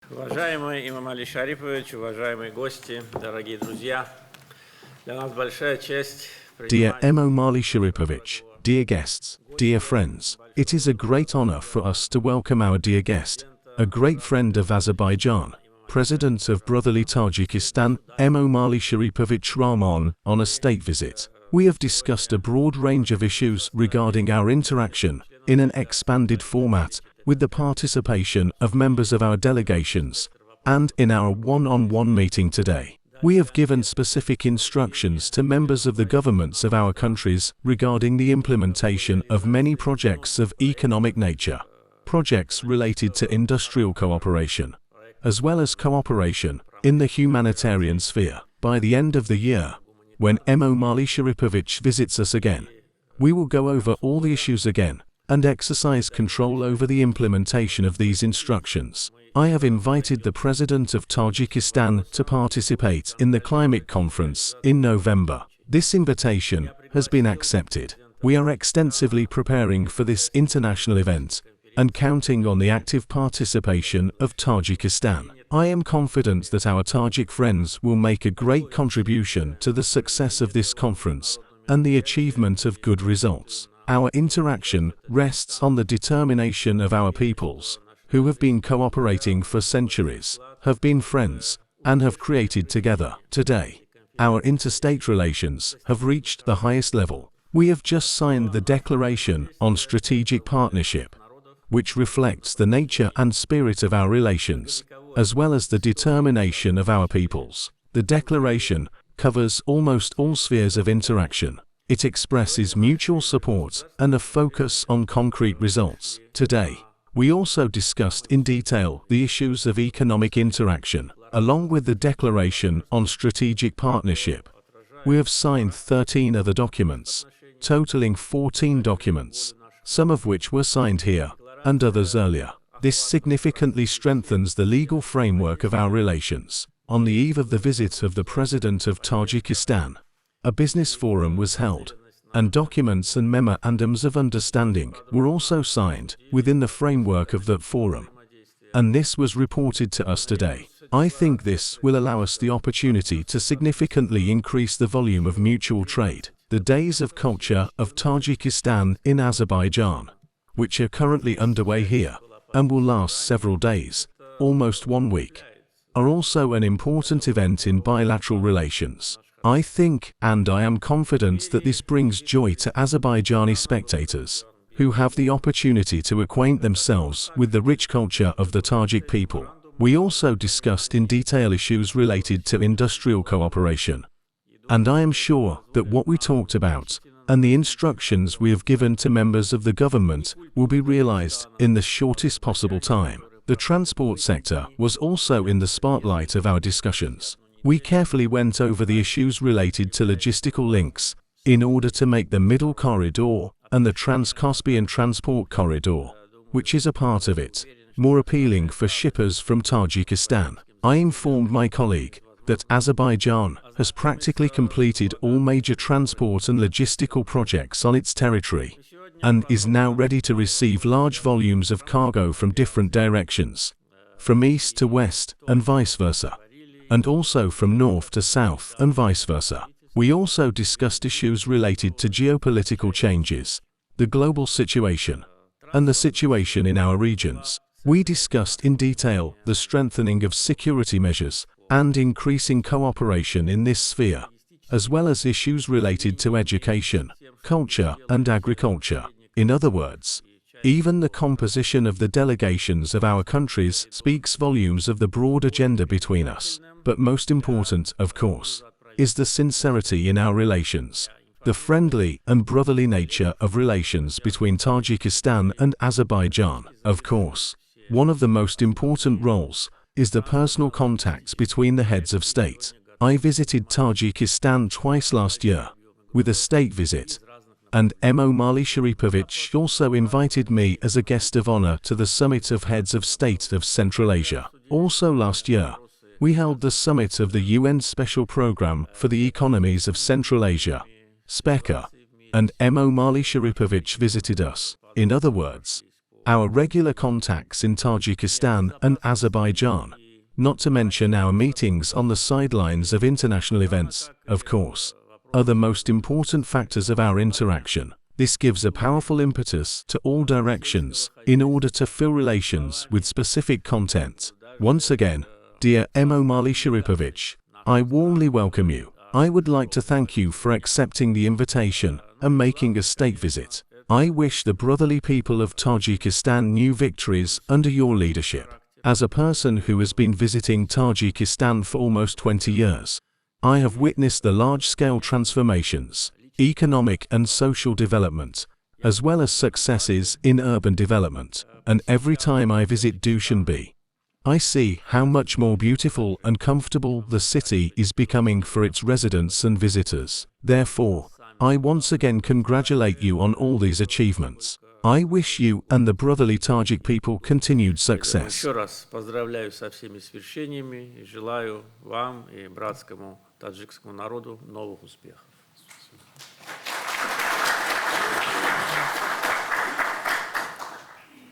Уважаемый Эмомали Шарипович, уважаемые гости, дорогие друзья, для нас большая честь Dear принимать Emomali Rahmon, dear guests, dear friends, it is a great honor for us to welcome our dear guest, a great friend of Azerbaijan, President of Brotherly Tajikistan, Emomali Rahmon, on a state visit. We have discussed a broad range of issues regarding our interaction, in an expanded format, with the participation of members of our delegations, and in our one-on-one meeting today. We have given specific instructions to members of the governments of our countries regarding the implementation of many projects of economic nature, projects related to industrial cooperation, as well as cooperation in the humanitarian sphere. By the end of the year, when Emomali Rahmon visits us again, we will go over all the issues again and exercise control over the implementation of these instructions. I have invited the President of Tajikistan to participate in the climate conference in November. This invitation has been accepted. We are extensively preparing for this international event and counting on the active participation of Tajikistan. I am confident that our Tajik friends will make a great contribution to the success of this conference and the achievement of good results. Our interaction rests on the determination of our peoples, who have been cooperating for centuries, have been friends, and have created together. Today, our interstate relations have reached the highest level. We have just signed the Declaration on Strategic Partnership, which reflects the nature and spirit of our relations, as well as the determination of our peoples. The declaration covers almost all spheres of interaction. It expresses mutual support and a focus on concrete results. Today, we also discussed in detail the issues of economic interaction, along with the Declaration on Strategic Partnership. We have signed 13 other documents, totaling 14 documents, some of which were signed here, and others earlier. This significantly strengthens the legal framework of our relations. On the eve of the visit of the President of Tajikistan, a business forum was held, and documents and memorandums of understanding were also signed within the framework of that forum. And this was reported to us today. I think this will allow us the opportunity to significantly increase the volume of mutual trade. The Days of Culture of Tajikistan in Azerbaijan, which are currently underway here, and will last several days, almost 1 week, are also an important event in bilateral relations. I think, and I am confident that this brings joy to Azerbaijani spectators, who have the opportunity to acquaint themselves with the rich culture of the Tajik people. We also discussed in detail issues related to industrial cooperation, and I am sure that what we talked about, and the instructions we have given to members of the government, will be realized in the shortest possible time. The transport sector was also in the spotlight of our discussions. We carefully went over the issues related to logistical links, in order to make the Middle Corridor and the Trans-Caspian Transport Corridor, which is a part of it, more appealing for shippers from Tajikistan. I informed my colleague that Azerbaijan has practically completed all major transport and logistical projects on its territory, and is now ready to receive large volumes of cargo from different directions, from east to west and vice versa, and also from north to south and vice versa. We also discussed issues related to geopolitical changes, the global situation, and the situation in our regions. We discussed in detail the strengthening of security measures and increasing cooperation in this sphere, as well as issues related to education, culture, and agriculture. In other words, even the composition of the delegations of our countries speaks volumes of the broad agenda between us. But most important, of course, is the sincerity in our relations, the friendly and brotherly nature of relations between Tajikistan and Azerbaijan. Of course, one of the most important roles is the personal contacts between the heads of state. I visited Tajikistan twice last year, with a state visit, and Emomali Rahmon also invited me as a guest of honor to the Summit of Heads of State of Central Asia. Also last year, we held the summit of the UN Special Program for the Economies of Central Asia, SPECA, and Emomali Rahmon visited us. In other words, our regular contacts in Tajikistan and Azerbaijan, not to mention our meetings on the sidelines of international events, of course, are the most important factors of our interaction. This gives a powerful impetus to all directions in order to fill relations with specific content. Once again, dear Emomali Sharipovich, I warmly welcome you. I would like to thank you for accepting the invitation and making a state visit. I wish the brotherly people of Tajikistan new victories under your leadership. As a person who has been visiting Tajikistan for almost 20 years, I have witnessed the large-scale transformations, economic and social development, as well as successes in urban development, and every time I visit Dushanbe, I see how much more beautiful and comfortable the city is becoming for its residents and visitors. Therefore, I once again congratulate you on all these achievements. I wish you and the brotherly Tajik people continued success. Еще раз поздравляю со всеми свершениями и желаю вам и братскому таджикскому народу новых успехов.